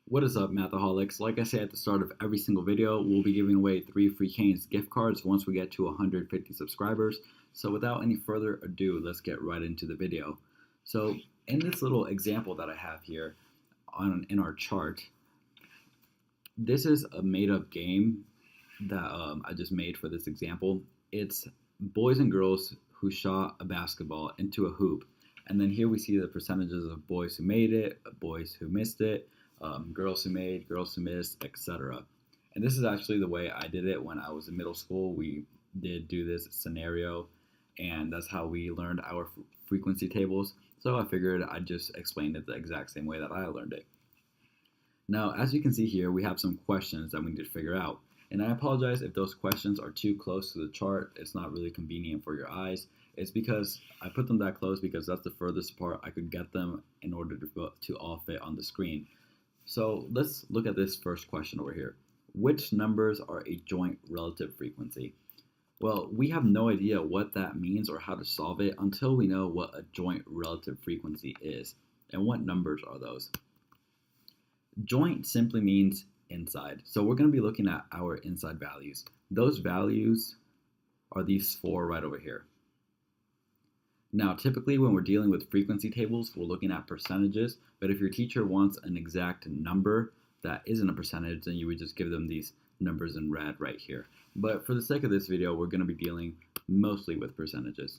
What is up, Mathaholics? Like I say at the start of every single video, we'll be giving away 3 free Canes gift cards once we get to 150 subscribers. So without any further ado, let's get right into the video. So in this little example that I have here in our chart, this is a made-up game that I just made for this example. It's boys and girls who shot a basketball into a hoop. And then here we see the percentages of boys who made it, boys who missed it, girls who made, girls who missed, etc. And this is actually the way I did it when I was in middle school. We did do this scenario, and that's how we learned our frequency tables. So I figured I'd just explain it the exact same way that I learned it. Now, as you can see here, we have some questions that we need to figure out. And I apologize if those questions are too close to the chart. It's not really convenient for your eyes. It's because I put them that close because that's the furthest apart I could get them in order to all fit on the screen. So let's look at this first question over here. Which numbers are a joint relative frequency? Well, we have no idea what that means or how to solve it until we know what a joint relative frequency is. And what numbers are those? Joint simply means inside. So we're going to be looking at our inside values. Those values are these four right over here. Now, typically when we're dealing with frequency tables, we're looking at percentages, but if your teacher wants an exact number that isn't a percentage, then you would just give them these numbers in red right here. But for the sake of this video, we're going to be dealing mostly with percentages.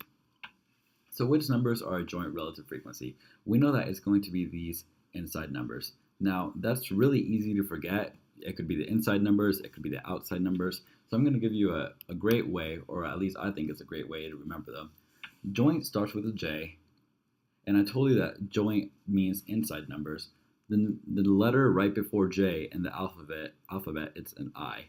So which numbers are a joint relative frequency? We know that it's going to be these inside numbers. Now, that's really easy to forget. It could be the inside numbers, it could be the outside numbers. So I'm going to give you a great way, or at least I think it's a great way to remember them. Joint starts with a J, and I told you that joint means inside numbers. Then the letter right before J in the alphabet, it's an I.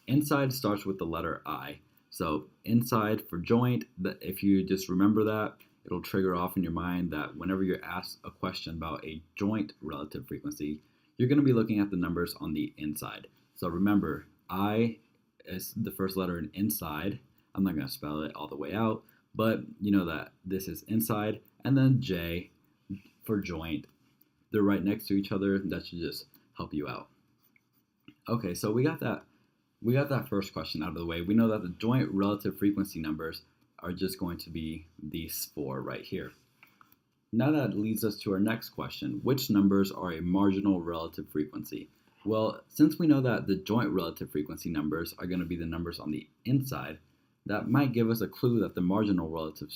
Inside starts with the letter I. So inside for joint, if you just remember that, it'll trigger off in your mind that whenever you're asked a question about a joint relative frequency, you're going to be looking at the numbers on the inside. So remember, I is the first letter in inside. I'm not going to spell it all the way out, but you know that this is inside, and then J for joint. They're right next to each other. That should just help you out. Okay, so we got that first question out of the way. We know that the joint relative frequency numbers are just going to be these four right here. Now that leads us to our next question. Which numbers are a marginal relative frequency? Well, since we know that the joint relative frequency numbers are going to be the numbers on the inside, that might give us a clue that the marginal relative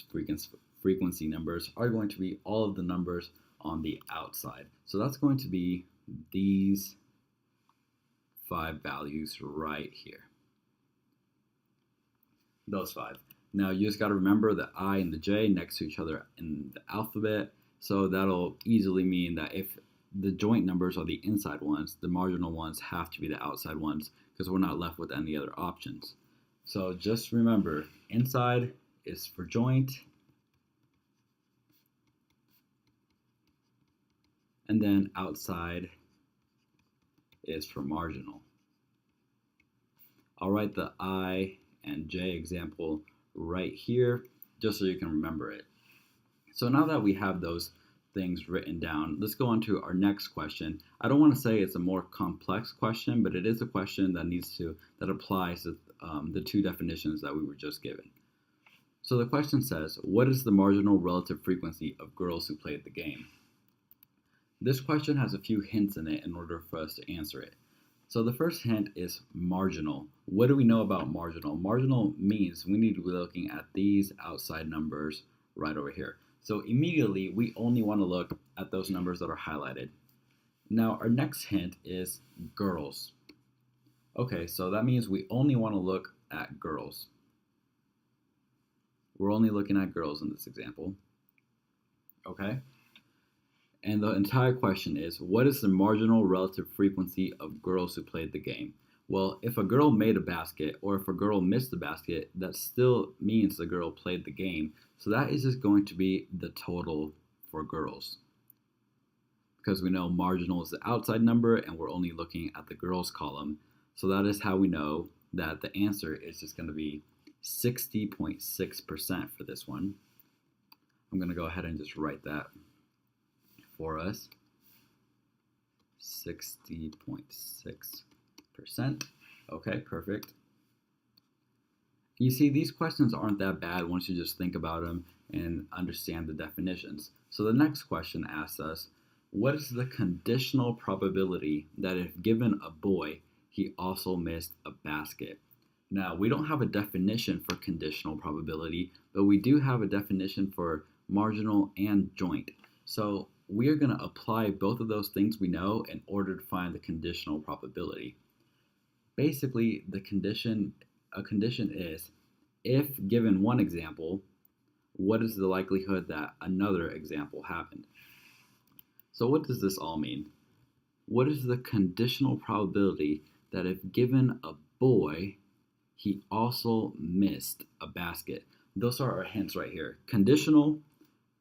frequency numbers are going to be all of the numbers on the outside. So that's going to be these 5 values right here. Those 5. Now you just got to remember the I and the J next to each other in the alphabet. So that'll easily mean that if the joint numbers are the inside ones, the marginal ones have to be the outside ones because we're not left with any other options. So just remember, inside is for joint, and then outside is for marginal. I'll write the I and J example right here just so you can remember it. So now that we have those things written down, let's go on to our next question. I don't want to say it's a more complex question, but it is a question that applies to the two definitions that we were just given. So the question says, what is the marginal relative frequency of girls who played the game? This question has a few hints in it in order for us to answer it. So the first hint is marginal. What do we know about marginal? Marginal means we need to be looking at these outside numbers right over here. So immediately we only want to look at those numbers that are highlighted. Now our next hint is girls. Okay, so that means we only want to look at girls. We're only looking at girls in this example. Okay? And the entire question is, what is the marginal relative frequency of girls who played the game? Well, if a girl made a basket or if a girl missed the basket, that still means the girl played the game. So that is just going to be the total for girls. Because we know marginal is the outside number and we're only looking at the girls column. So that is how we know that the answer is just going to be 60.6% for this one. I'm going to go ahead and just write that for us. 60.6%. Okay, perfect. You see, these questions aren't that bad once you just think about them and understand the definitions. So the next question asks us, what is the conditional probability that if given a boy, he also missed a basket? Now, we don't have a definition for conditional probability, but we do have a definition for marginal and joint. So we are going to apply both of those things we know in order to find the conditional probability. Basically, a condition is, if given one example, what is the likelihood that another example happened? So what does this all mean? What is the conditional probability that if given a boy, he also missed a basket? Those are our hints right here. Conditional,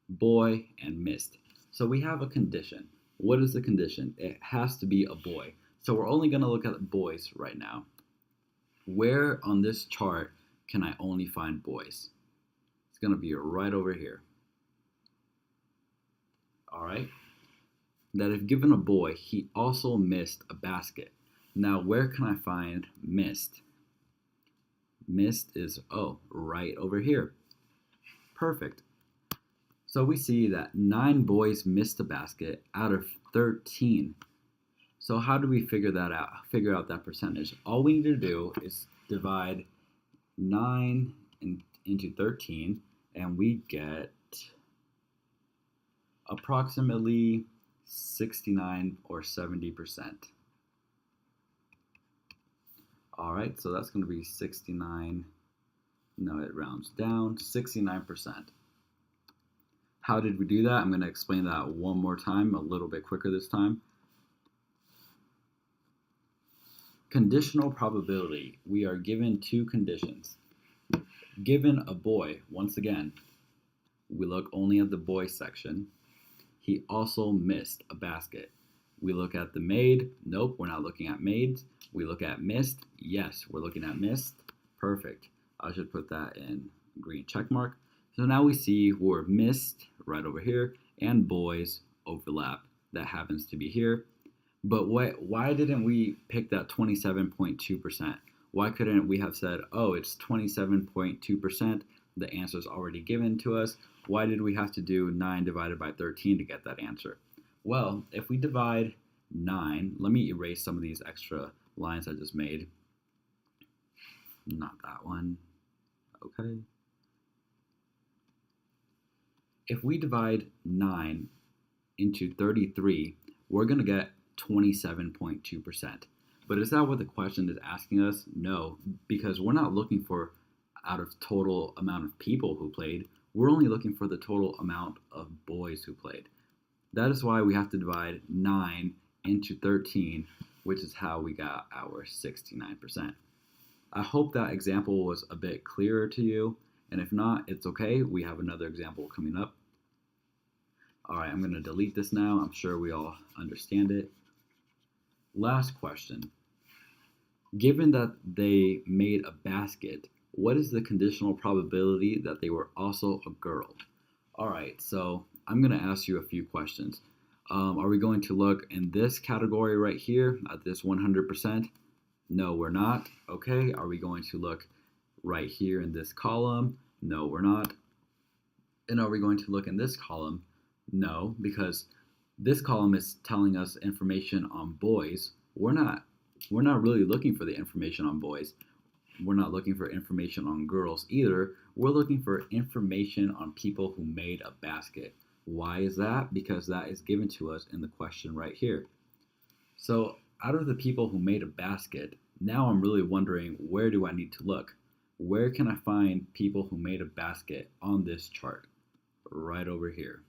boy, and missed. So we have a condition. What is the condition? It has to be a boy. So we're only going to look at boys right now. Where on this chart can I only find boys? It's going to be right over here. All right. That if given a boy, he also missed a basket. Now, where can I find missed? Missed is, right over here. Perfect. So we see that 9 boys missed a basket out of 13. So how do we figure that out? Figure out that percentage. All we need to do is divide 9 into 13, and we get approximately 69 or 70%. All right, so that's going to be 69. No, it rounds down, 69%. How did we do that? I'm going to explain that one more time, a little bit quicker this time. Conditional probability. We are given 2 conditions. Given a boy, once again, we look only at the boy section. He also missed a basket. We look at the maid. Nope, we're not looking at maids. We look at missed. Yes, we're looking at missed. Perfect. I should put that in green check mark. So now we see we're missed right over here and boys overlap. That happens to be here. But why didn't we pick that 27.2%? Why couldn't we have said, it's 27.2%? The answer is already given to us. Why did we have to do 9 divided by 13 to get that answer? Well, if we divide 9, let me erase some of these extra lines I just made. Not that one. Okay. If we divide 9 into 33, we're going to get 27.2%. But is that what the question is asking us? No, because we're not looking for out of total amount of people who played. We're only looking for the total amount of boys who played. That is why we have to divide 9 into 13, which is how we got our 69%. I hope that example was a bit clearer to you, and if not, it's okay. We have another example coming up. All right, I'm going to delete this now. I'm sure we all understand it. Last question. Given that they made a basket, what is the conditional probability that they were also a girl? All right, so I'm going to ask you a few questions. Are we going to look in this category right here at this 100%? No, we're not. Okay, are we going to look right here in this column? No, we're not. And are we going to look in this column? No, because this column is telling us information on boys. We're not really looking for the information on boys. We're not looking for information on girls either. We're looking for information on people who made a basket. Why is that? Because that is given to us in the question right here. So out of the people who made a basket, now I'm really wondering, where do I need to look? Where can I find people who made a basket on this chart? Right over here.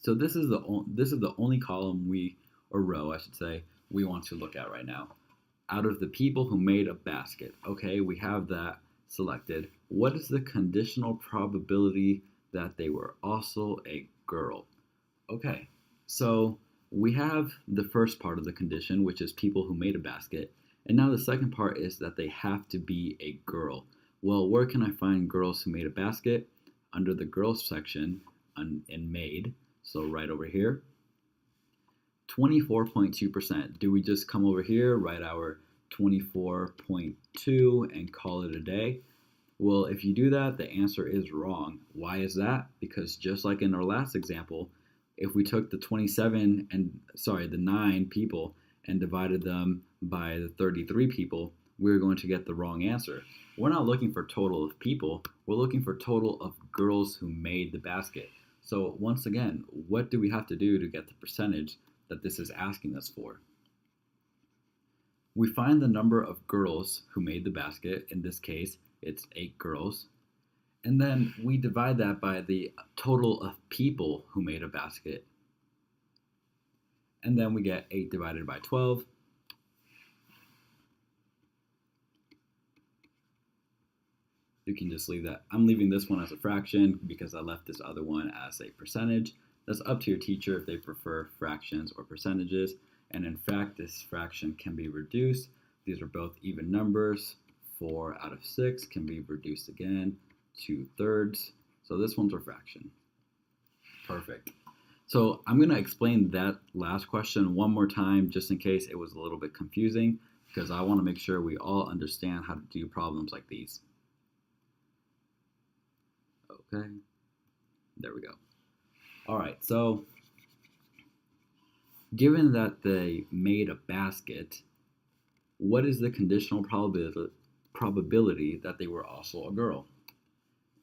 So this is the only column row, I should say, we want to look at right now. Out of the people who made a basket, okay, we have that selected. What is the conditional probability that they were also a girl? Okay, so we have the first part of the condition, which is people who made a basket. And now the second part is that they have to be a girl. Well, where can I find girls who made a basket? Under the girls section in made. So right over here. 24.2%. Do we just come over here, write our 24.2 and call it a day? Well, if you do that, the answer is wrong. Why is that? Because just like in our last example, if we took the 9 people and divided them by the 33 people, we're going to get the wrong answer. We're not looking for total of people, we're looking for total of girls who made the basket. So once again, what do we have to do to get the percentage that this is asking us for? We find the number of girls who made the basket. In this case, it's 8 girls. And then we divide that by the total of people who made a basket. And then we get 8 divided by 12. You can just leave that. I'm leaving this one as a fraction because I left this other one as a percentage. That's up to your teacher if they prefer fractions or percentages. And in fact, this fraction can be reduced. These are both even numbers. 4 out of 6 can be reduced again, 2/3. So this one's a fraction. Perfect. So I'm going to explain that last question one more time just in case it was a little bit confusing, because I want to make sure we all understand how to do problems like these. Okay, there we go. All right, so given that they made a basket, what is the conditional probability that they were also a girl?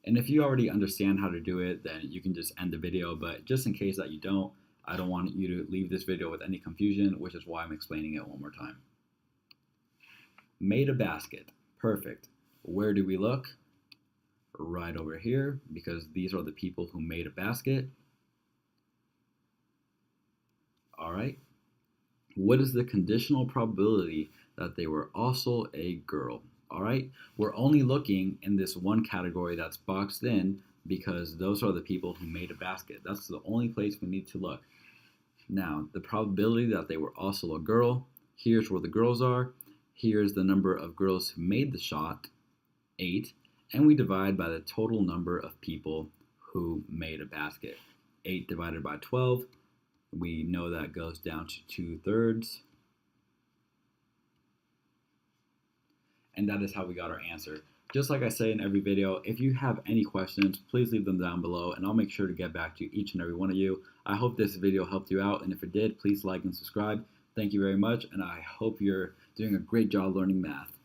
And if you already understand how to do it, then you can just end the video, but just in case that you don't, I don't want you to leave this video with any confusion, which is why I'm explaining it one more time. Made a basket, perfect. Where do we look? Right over here, because these are the people who made a basket. All right. What is the conditional probability that they were also a girl? All right. We're only looking in this one category that's boxed in because those are the people who made a basket. That's the only place we need to look. Now, the probability that they were also a girl, here's where the girls are. Here's the number of girls who made the shot, 8. And we divide by the total number of people who made a basket. 8 divided by 12, we know that goes down to 2/3. And that is how we got our answer. Just like I say in every video, if you have any questions, please leave them down below and I'll make sure to get back to each and every one of you. I hope this video helped you out, and if it did, please like and subscribe. Thank you very much, and I hope you're doing a great job learning math.